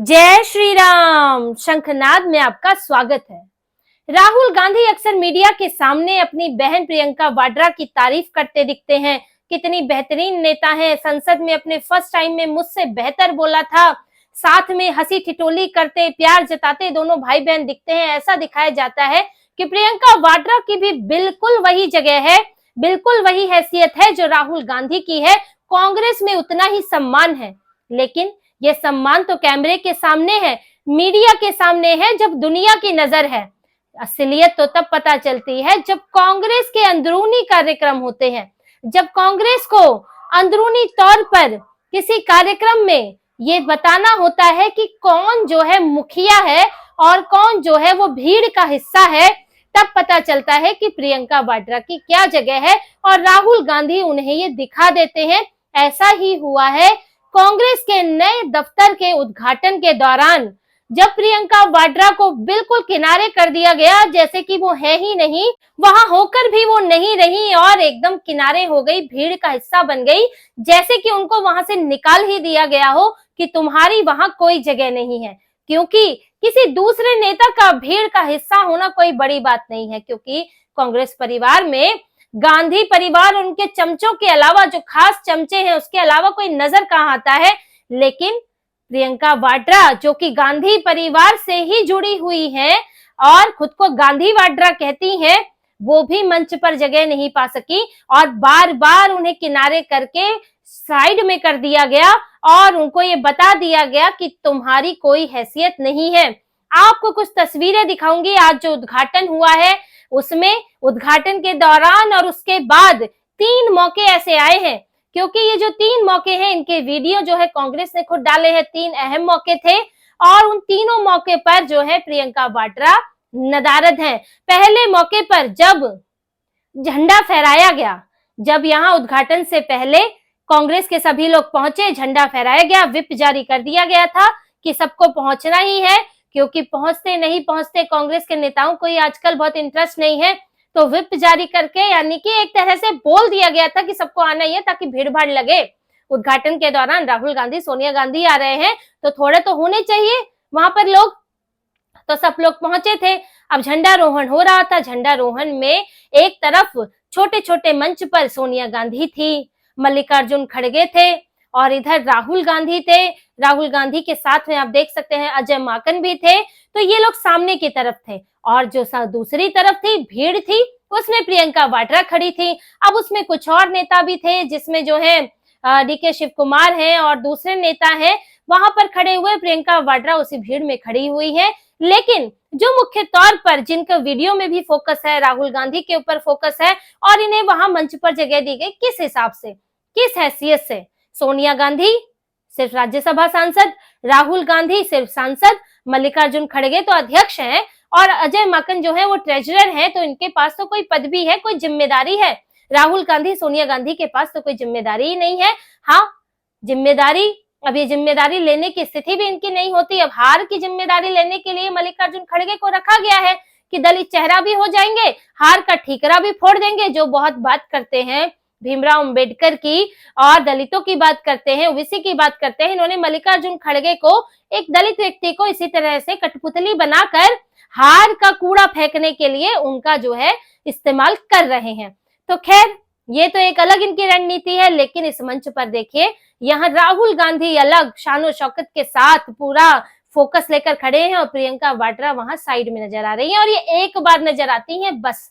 जय श्री राम। शंखनाद में आपका स्वागत है। राहुल गांधी अक्सर मीडिया के सामने अपनी बहन प्रियंका वाड्रा की तारीफ करते दिखते हैं। कितनी बेहतरीन नेता हैं, संसद में अपने फर्स्ट टाइम में मुझसे बेहतर बोला था, साथ में हंसी ठिठोली करते प्यार जताते दोनों भाई बहन दिखते हैं। ऐसा दिखाया जाता है कि प्रियंका वाड्रा की भी बिल्कुल वही जगह है, बिल्कुल वही हैसियत है जो राहुल गांधी की है। कांग्रेस में उतना ही सम्मान है, लेकिन ये सम्मान तो कैमरे के सामने है, मीडिया के सामने है, जब दुनिया की नजर है। असलियत तो तब पता चलती है जब कांग्रेस के अंदरूनी कार्यक्रम होते हैं, जब कांग्रेस को अंदरूनी तौर पर किसी कार्यक्रम में ये बताना होता है कि कौन जो है मुखिया है और कौन जो है वो भीड़ का हिस्सा है। तब पता चलता है कि प्रियंका वाड्रा की क्या जगह है और राहुल गांधी उन्हें ये दिखा देते हैं। ऐसा ही हुआ है कांग्रेस के नए दफ्तर के उद्घाटन के दौरान, जब प्रियंका वाड्रा को बिल्कुल किनारे कर दिया गया, जैसे कि वो है ही नहीं, वहां होकर भी वो नहीं रही और एकदम किनारे हो गई, भीड़ का हिस्सा बन गई, जैसे कि उनको वहां से निकाल ही दिया गया हो कि तुम्हारी वहां कोई जगह नहीं है। क्योंकि किसी दूसरे नेता का भीड़ का हिस्सा होना कोई बड़ी बात नहीं है, क्योंकि कांग्रेस परिवार में गांधी परिवार और उनके चमचों के अलावा, जो खास चमचे हैं, उसके अलावा कोई नजर कहाँ आता है। लेकिन प्रियंका वाड्रा, जो कि गांधी परिवार से ही जुड़ी हुई हैं और खुद को गांधी वाड्रा कहती हैं, वो भी मंच पर जगह नहीं पा सकी और बार बार उन्हें किनारे करके साइड में कर दिया गया और उनको ये बता दिया गया कि तुम्हारी कोई हैसियत नहीं है। आपको कुछ तस्वीरें दिखाऊंगी आज जो उद्घाटन हुआ है उसमें। उद्घाटन के दौरान और उसके बाद 3 मौके ऐसे आए हैं, क्योंकि ये जो 3 मौके हैं इनके वीडियो जो है कांग्रेस ने खुद डाले हैं। 3 अहम मौके थे और उन तीनों मौके पर जो है प्रियंका वाड्रा नदारद हैं। पहले मौके पर जब झंडा फहराया गया, जब यहाँ उद्घाटन से पहले कांग्रेस के सभी लोग पहुंचे, झंडा फहराया गया, व्हिप जारी कर दिया गया था कि सबको पहुंचना ही है, क्योंकि पहुंचते नहीं पहुंचते कांग्रेस के नेताओं को ही आजकल बहुत इंटरेस्ट नहीं है, तो व्हिप जारी करके यानी कि एक तरह से बोल दिया गया था कि सबको आना ही है ताकि भीड़ भाड़ लगे। उद्घाटन के दौरान राहुल गांधी, सोनिया गांधी आ रहे हैं तो थोड़े तो होने चाहिए वहां पर लोग, तो सब लोग पहुंचे थे। अब झंडारोहण हो रहा था। झंडारोहण में एक तरफ छोटे छोटे मंच पर सोनिया गांधी थी, मल्लिकार्जुन खड़गे थे और इधर राहुल गांधी थे। राहुल गांधी के साथ में आप देख सकते हैं अजय माकन भी थे। तो ये लोग सामने की तरफ थे और जो दूसरी तरफ थी, भीड़ थी, उसमें प्रियंका वाड्रा खड़ी थी। अब उसमें कुछ और नेता भी थे, जिसमें जो है डीके शिव कुमार हैं और दूसरे नेता हैं, वहां पर खड़े हुए। प्रियंका वाड्रा उसी भीड़ में खड़ी हुई है। लेकिन जो मुख्य तौर पर जिनका वीडियो में भी फोकस है, राहुल गांधी के ऊपर फोकस है और इन्हें वहां मंच पर जगह दी गई, किस हिसाब से, किस हैसियत से? सोनिया गांधी सिर्फ राज्यसभा सांसद, राहुल गांधी सिर्फ सांसद, मल्लिकार्जुन खड़गे तो अध्यक्ष हैं और अजय माकन जो है वो ट्रेजरर हैं, तो इनके पास तो कोई पद भी है, कोई जिम्मेदारी है। राहुल गांधी, सोनिया गांधी के पास तो कोई जिम्मेदारी ही नहीं है। हाँ, जिम्मेदारी, अब ये जिम्मेदारी लेने की स्थिति भी इनकी नहीं होती। अब हार की जिम्मेदारी लेने के लिए मल्लिकार्जुन खड़गे को रखा गया है कि दलित चेहरा भी हो जाएंगे, हार का ठीकरा भी फोड़ देंगे, जो बहुत बात करते हैं भीमराव अंबेडकर की और दलितों की बात करते हैं, ओबीसी की बात करते हैं। इन्होंने मल्लिकार्जुन खड़गे को, एक दलित व्यक्ति को, इसी तरह से कठपुतली बनाकर हार का कूड़ा फेंकने के लिए उनका जो है इस्तेमाल कर रहे हैं। तो खैर, ये तो एक अलग इनकी रणनीति है। लेकिन इस मंच पर देखिए, यहाँ राहुल गांधी अलग शानो शौकत के साथ पूरा फोकस लेकर खड़े हैं और प्रियंका वाड्रा वहां साइड में नजर आ रही है और ये एक बार नजर आती है बस।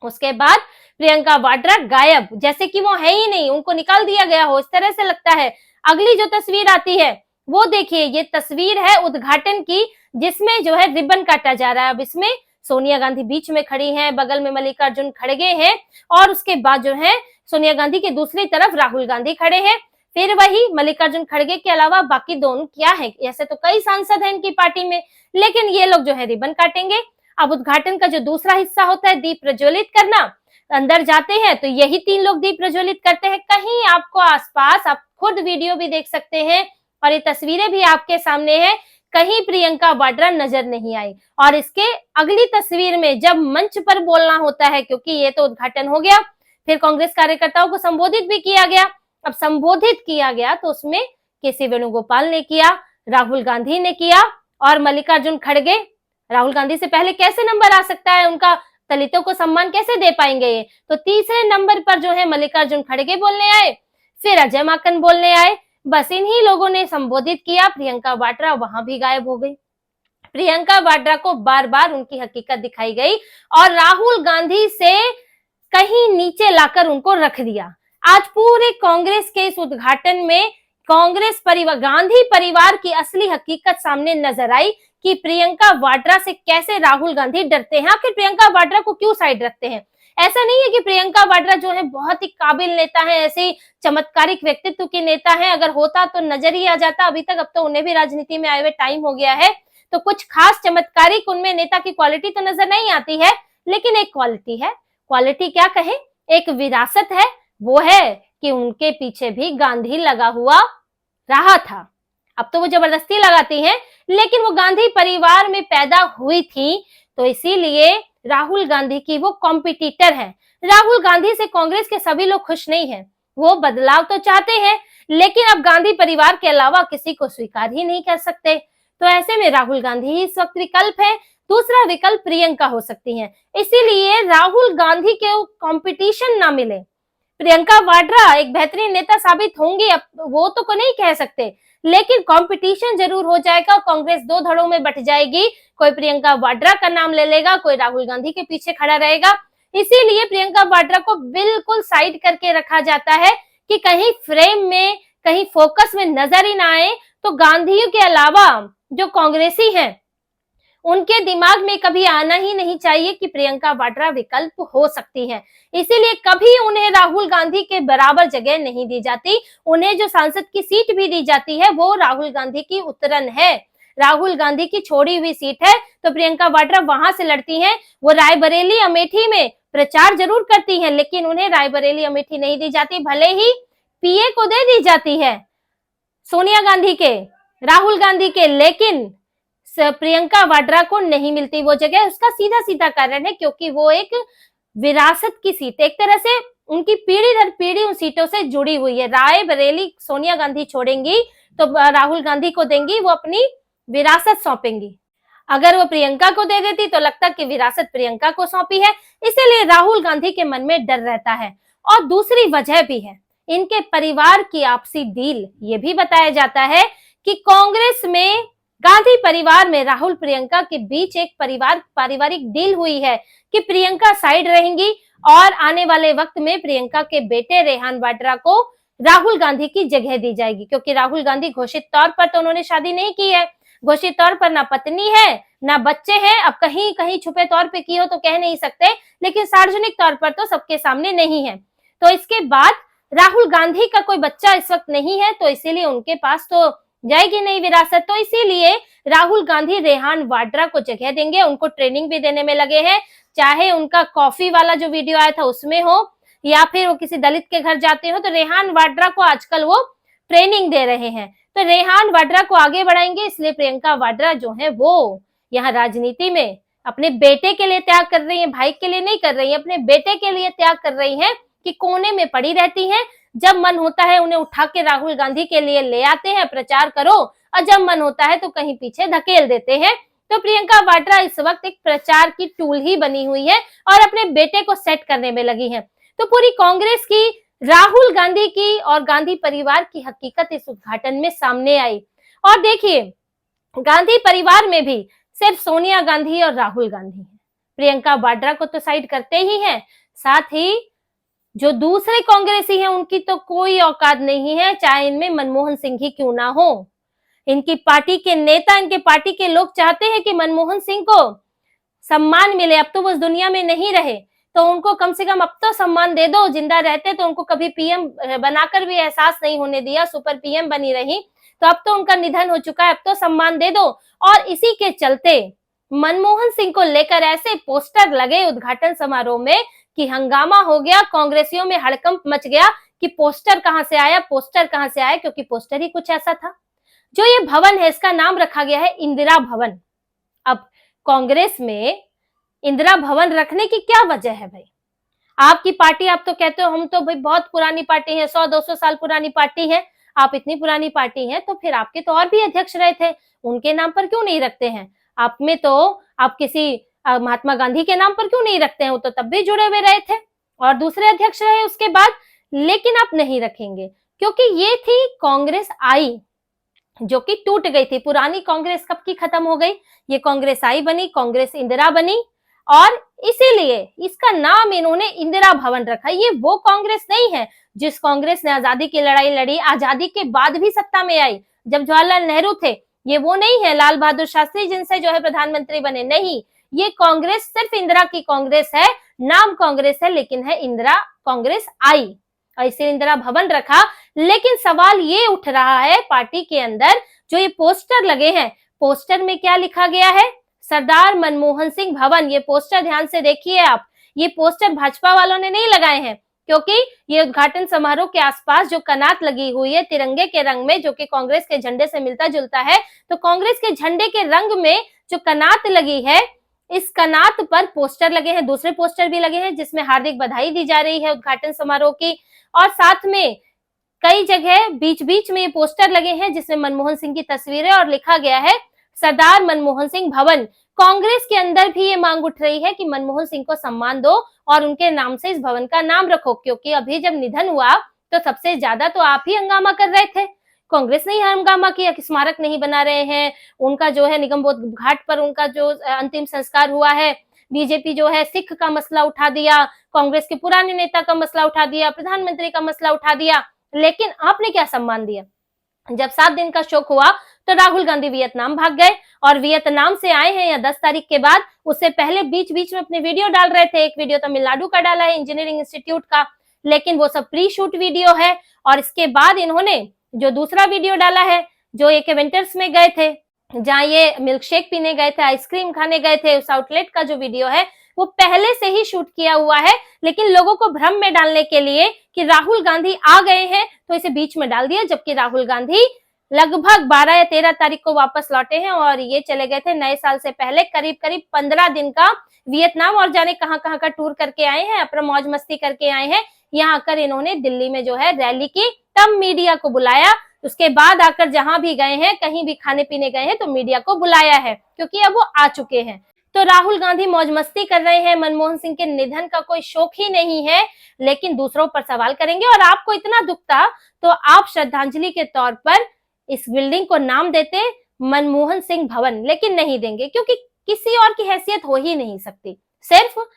उसके बाद प्रियंका वाड्रा गायब, जैसे कि वो है ही नहीं, उनको निकाल दिया गया हो, इस तरह से लगता है। अगली जो तस्वीर आती है वो देखिए, ये तस्वीर है उद्घाटन की, जिसमें जो है रिबन काटा जा रहा है। अब इसमें सोनिया गांधी बीच में खड़ी हैं, बगल में मल्लिकार्जुन खड़गे हैं और उसके बाद जो है सोनिया गांधी के दूसरी तरफ राहुल गांधी खड़े हैं। फिर वही मल्लिकार्जुन खड़गे के अलावा बाकी दोनों क्या है, ऐसे तो कई सांसद हैं इनकी पार्टी में, लेकिन ये लोग जो है रिबन काटेंगे। अब उद्घाटन का जो दूसरा हिस्सा होता है, दीप प्रज्वलित करना, अंदर जाते हैं तो यही 3 लोग दीप प्रज्वलित करते हैं। कहीं आपको आसपास, आप खुद वीडियो भी देख सकते हैं और ये तस्वीरें भी आपके सामने है, कहीं प्रियंका वाड्रा नजर नहीं आई। और इसके अगली तस्वीर में जब मंच पर बोलना होता है, क्योंकि ये तो उद्घाटन हो गया, फिर कांग्रेस कार्यकर्ताओं को संबोधित भी किया गया। अब संबोधित किया गया तो उसमें केसी वेणुगोपाल ने किया, राहुल गांधी ने किया और मल्लिकार्जुन खड़गे, राहुल गांधी से पहले कैसे नंबर आ सकता है उनका, दलितों को सम्मान कैसे दे पाएंगे ये। तो तीसरे नंबर पर जो है मल्लिकार्जुन खड़गे बोलने आए, फिर अजय माकन बोलने आए। बस इन्हीं लोगों ने संबोधित किया, प्रियंका वाड्रा वहां भी गायब हो गई। प्रियंका वाड्रा को बार बार उनकी हकीकत दिखाई गई और राहुल गांधी से कहीं नीचे लाकर उनको रख दिया। आज पूरे कांग्रेस के इस उद्घाटन में कांग्रेस परिवार, गांधी परिवार की असली हकीकत सामने नजर आई कि प्रियंका वाड्रा से कैसे राहुल गांधी डरते हैं। आखिर प्रियंका वाड्रा को क्यों साइड रखते हैं? ऐसा नहीं है कि प्रियंका वाड्रा जो है बहुत ही काबिल नेता है, ऐसे चमत्कारिक व्यक्तित्व के नेता है, अगर होता तो नजर ही आ जाता अभी तक। अब तो उन्हें भी राजनीति में आए हुए टाइम हो गया है, तो कुछ खास चमत्कारिक उनमें नेता की क्वालिटी तो नजर नहीं आती है, लेकिन एक क्वालिटी है। क्वालिटी क्या कहें, एक विरासत है, वो है कि उनके पीछे भी गांधी लगा हुआ रहा था। अब तो वो जबरदस्ती लगाती हैं, लेकिन वो गांधी परिवार में पैदा हुई थी, तो इसीलिए राहुल गांधी की वो कॉम्पिटिटर है। राहुल गांधी से कांग्रेस के सभी लोग खुश नहीं हैं, वो बदलाव तो चाहते हैं, लेकिन अब गांधी परिवार के अलावा किसी को स्वीकार ही नहीं कर सकते। तो ऐसे में राहुल गांधी ही इस वक्त विकल्प है, दूसरा विकल्प प्रियंका हो सकती है। इसीलिए राहुल गांधी के कंपटीशन ना मिले, प्रियंका वाड्रा एक बेहतरीन नेता साबित होंगी, अब वो तो को नहीं कह सकते, लेकिन कंपटीशन जरूर हो जाएगा। कांग्रेस दो धड़ों में बट जाएगी, कोई प्रियंका वाड्रा का नाम ले लेगा, कोई राहुल गांधी के पीछे खड़ा रहेगा। इसीलिए प्रियंका वाड्रा को बिल्कुल साइड करके रखा जाता है कि कहीं फ्रेम में, कहीं फोकस में नजर ही ना आए। तो गांधियों के अलावा जो कांग्रेसी हैं, उनके दिमाग में कभी आना ही नहीं चाहिए कि प्रियंका वाड्रा विकल्प हो सकती है। इसीलिए कभी उन्हें राहुल गांधी के बराबर जगह नहीं दी जाती। उन्हें जो सांसद की सीट भी दी जाती है वो राहुल गांधी की उत्तरन है, राहुल गांधी की छोड़ी हुई सीट है। तो प्रियंका वाड्रा वहां से लड़ती हैं। वो रायबरेली अमेठी में प्रचार जरूर करती हैं, लेकिन उन्हें रायबरेली अमेठी नहीं दी जाती, भले ही पीए को दे दी जाती है सोनिया गांधी के, राहुल गांधी के, लेकिन प्रियंका वाड्रा को नहीं मिलती वो जगह। उसका सीधा सीधा कारण है क्योंकि वो एक विरासत की सीट, एक तरह से उनकी पीढ़ी दर पीढ़ी उन सीटों से जुड़ी हुई है। रायबरेली सोनिया गांधी छोड़ेंगी तो राहुल गांधी को देंगी, वो अपनी विरासत सौंपेंगी। अगर वो प्रियंका को दे देती तो लगता कि विरासत प्रियंका को सौंपी है, इसीलिए राहुल गांधी के मन में डर रहता है। और दूसरी वजह भी है, इनके परिवार की आपसी डील। ये भी बताया जाता है कि कांग्रेस में, गांधी परिवार में राहुल प्रियंका के बीच एक पारिवारिक डील हुई है कि प्रियंका साइड रहेंगी और आने वाले वक्त में प्रियंका के बेटे रेहान वाड्रा को राहुल गांधी की जगह दी जाएगी। क्योंकि राहुल गांधी घोषित तौर पर तो उन्होंने शादी नहीं की है, घोषित तौर पर ना पत्नी है ना बच्चे हैं। अब कहीं कहीं छुपे तौर पे की हो तो कह नहीं सकते, लेकिन सार्वजनिक तौर पर तो सबके सामने नहीं है। तो इसके बाद राहुल गांधी का कोई बच्चा इस वक्त नहीं है, तो इसीलिए उनके पास तो जाएगी नहीं विरासत। तो इसीलिए राहुल गांधी रेहान वाड्रा को जगह देंगे, उनको ट्रेनिंग भी देने में लगे हैं। चाहे उनका कॉफी वाला जो वीडियो आया था उसमें हो, या फिर वो किसी दलित के घर जाते हो, तो रेहान वाड्रा को आजकल वो ट्रेनिंग दे रहे हैं। तो रेहान वाड्रा को आगे बढ़ाएंगे। इसलिए प्रियंका वाड्रा जो है वो यहाँ राजनीति में अपने बेटे के लिए त्याग कर रही है, भाई के लिए नहीं कर रही है, अपने बेटे के लिए त्याग कर रही है कि कोने में पड़ी रहती है। जब मन होता है उन्हें उठा के राहुल गांधी के लिए ले आते हैं, प्रचार करो, और जब मन होता है तो कहीं पीछे धकेल देते हैं। तो प्रियंका वाड्रा इस वक्त एक प्रचार की टूल ही बनी हुई है और अपने बेटे को सेट करने में लगी है। तो पूरी कांग्रेस की, राहुल गांधी की और गांधी परिवार की हकीकत इस उद्घाटन में सामने आई। और देखिए, गांधी परिवार में भी सिर्फ सोनिया गांधी और राहुल गांधी है, प्रियंका वाड्रा को तो साइड करते ही हैं, साथ ही जो दूसरे कांग्रेसी हैं उनकी तो कोई औकात नहीं है, चाहे इनमें मनमोहन सिंह ही क्यों ना हो। इनकी पार्टी के नेता, इनके पार्टी के लोग चाहते हैं कि मनमोहन सिंह को सम्मान मिले। अब तो वो इस दुनिया में नहीं रहे, तो उनको कम से कम अब तो सम्मान दे दो। जिंदा रहते तो उनको कभी पीएम बनाकर भी एहसास नहीं होने दिया, सुपर पीएम बनी रही। तो अब तो उनका निधन हो चुका है, अब तो सम्मान दे दो। और इसी के चलते मनमोहन सिंह को लेकर ऐसे पोस्टर लगे उद्घाटन समारोह में कि हंगामा हो गया, कांग्रेसियों में हड़कंप मच गया कि पोस्टर कहां से आया, पोस्टर कहां से आया, क्योंकि पोस्टर ही कुछ ऐसा था। जो ये भवन है इसका नाम रखा गया है इंदिरा भवन। अब कांग्रेस में इंदिरा भवन रखने की क्या वजह है भाई? आपकी पार्टी, आप तो कहते हो हम तो भाई बहुत पुरानी पार्टी है, 100-200 साल पुरानी पार्टी है। आप इतनी पुरानी पार्टी हैं तो फिर आपके तो और भी अध्यक्ष रहे थे, उनके नाम पर क्यों नहीं रखते हैं? आप में तो आप किसी महात्मा गांधी के नाम पर क्यों नहीं रखते हैं? वो तो तब भी जुड़े हुए रहे थे और दूसरे अध्यक्ष रहे उसके बाद, लेकिन आप नहीं रखेंगे क्योंकि ये थी कांग्रेस आई जो कि टूट गई थी। पुरानी कांग्रेस कब की खत्म हो गई, ये कांग्रेस आई बनी, कांग्रेस इंदिरा बनी और इसीलिए इसका नाम इन्होंने इंदिरा भवन रखा। ये वो कांग्रेस नहीं है जिस कांग्रेस ने आजादी की लड़ाई लड़ी, आजादी के बाद भी सत्ता में आई जब जवाहरलाल नेहरू थे। ये वो नहीं है लाल बहादुर शास्त्री जिनसे जो है प्रधानमंत्री बने, नहीं, ये कांग्रेस सिर्फ इंदिरा की कांग्रेस है, नाम कांग्रेस है लेकिन है इंदिरा कांग्रेस आई और इसे इंदिरा भवन रखा। लेकिन सवाल ये उठ रहा है पार्टी के अंदर, जो ये पोस्टर लगे हैं, पोस्टर में क्या लिखा गया है? सरदार मनमोहन सिंह भवन। ये पोस्टर ध्यान से देखिए आप, ये पोस्टर भाजपा वालों ने नहीं लगाए हैं क्योंकि ये उद्घाटन समारोह के आसपास जो कनात लगी हुई है तिरंगे के रंग में, जो कि कांग्रेस के झंडे से मिलता जुलता है, तो कांग्रेस के झंडे के रंग में जो कनात लगी है, इस कनात पर पोस्टर लगे हैं, दूसरे पोस्टर भी लगे हैं जिसमें हार्दिक बधाई दी जा रही है उद्घाटन समारोह की, और साथ में कई जगह बीच बीच में ये पोस्टर लगे हैं जिसमें मनमोहन सिंह की तस्वीर है और लिखा गया है सरदार मनमोहन सिंह भवन। कांग्रेस के अंदर भी ये मांग उठ रही है कि मनमोहन सिंह को सम्मान दो और उनके नाम से इस भवन का नाम रखो, क्योंकि अभी जब निधन हुआ तो सबसे ज्यादा तो आप ही हंगामा कर रहे थे, कांग्रेस ने ही हंगामा किया कि स्मारक नहीं बना रहे हैं, उनका जो है निगमबोध घाट पर उनका जो अंतिम संस्कार हुआ है, बीजेपी जो है सिख का मसला उठा दिया, कांग्रेस के पुराने नेता का मसला उठा दिया, प्रधानमंत्री का मसला उठा दिया, लेकिन आपने क्या सम्मान दिया? जब 7 दिन का शोक हुआ तो राहुल गांधी वियतनाम भाग गए और वियतनाम से आए हैं या 10 तारीख के बाद, उससे पहले बीच बीच में अपने वीडियो डाल रहे थे। एक वीडियो तमिलनाडु का डाला है इंजीनियरिंग इंस्टीट्यूट का, लेकिन वो सब प्री शूट वीडियो है। और इसके बाद इन्होंने जो दूसरा वीडियो डाला है, जो एक इवेंटर्स में गए थे जहाँ ये मिल्क शेक पीने गए थे, आइसक्रीम खाने गए थे, उस आउटलेट का जो वीडियो है वो पहले से ही शूट किया हुआ है, लेकिन लोगों को भ्रम में डालने के लिए कि राहुल गांधी आ गए हैं तो इसे बीच में डाल दिया, जबकि राहुल गांधी लगभग 12 या 13 तारीख को वापस लौटे हैं और ये चले गए थे नए साल से पहले करीब करीब 15 दिन का वियतनाम और जाने कहां कहां का टूर करके आए हैं, अपना मौज मस्ती करके आए हैं। यहाँ आकर इन्होंने दिल्ली में जो है रैली की, तब मीडिया को बुलाया, उसके बाद आकर जहां भी गए हैं, कहीं भी खाने पीने गए हैं तो मीडिया को बुलाया है क्योंकि अब वो आ चुके हैं। तो राहुल गांधी मौज मस्ती कर रहे हैं, मनमोहन सिंह के निधन का कोई शौक ही नहीं है, लेकिन दूसरों पर सवाल करेंगे। और आपको इतना दुख था तो आप श्रद्धांजलि के तौर पर इस बिल्डिंग को नाम देते मनमोहन सिंह भवन, लेकिन नहीं देंगे क्योंकि किसी और की हैसियत हो ही नहीं सकती, सिर्फ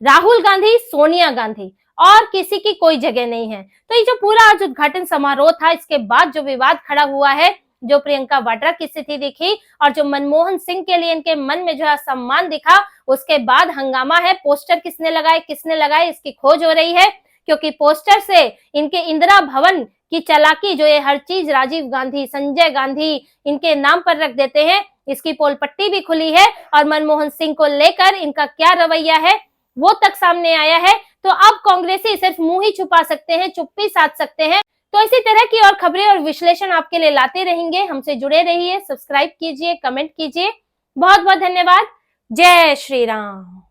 राहुल गांधी, सोनिया गांधी, और किसी की कोई जगह नहीं है। तो ये जो पूरा आज उद्घाटन समारोह था, इसके बाद जो विवाद खड़ा हुआ है, जो प्रियंका वाड्रा की स्थिति दिखी और जो मनमोहन सिंह के लिए इनके मन में जो है सम्मान दिखा, उसके बाद हंगामा है। पोस्टर किसने लगाए इसकी खोज हो रही है, क्योंकि पोस्टर से इनके इंदिरा भवन की चालाकी, जो ये हर चीज राजीव गांधी, संजय गांधी इनके नाम पर रख देते हैं, इसकी पोल पट्टी भी खुली है और मनमोहन सिंह को लेकर इनका क्या रवैया है वो तक सामने आया है। तो अब कांग्रेसी सिर्फ मुंह ही छुपा सकते हैं, चुप्पी साध सकते हैं। तो इसी तरह की और खबरें और विश्लेषण आपके लिए लाते रहेंगे, हमसे जुड़े रहिए, सब्सक्राइब कीजिए, कमेंट कीजिए। बहुत बहुत धन्यवाद। जय श्री राम।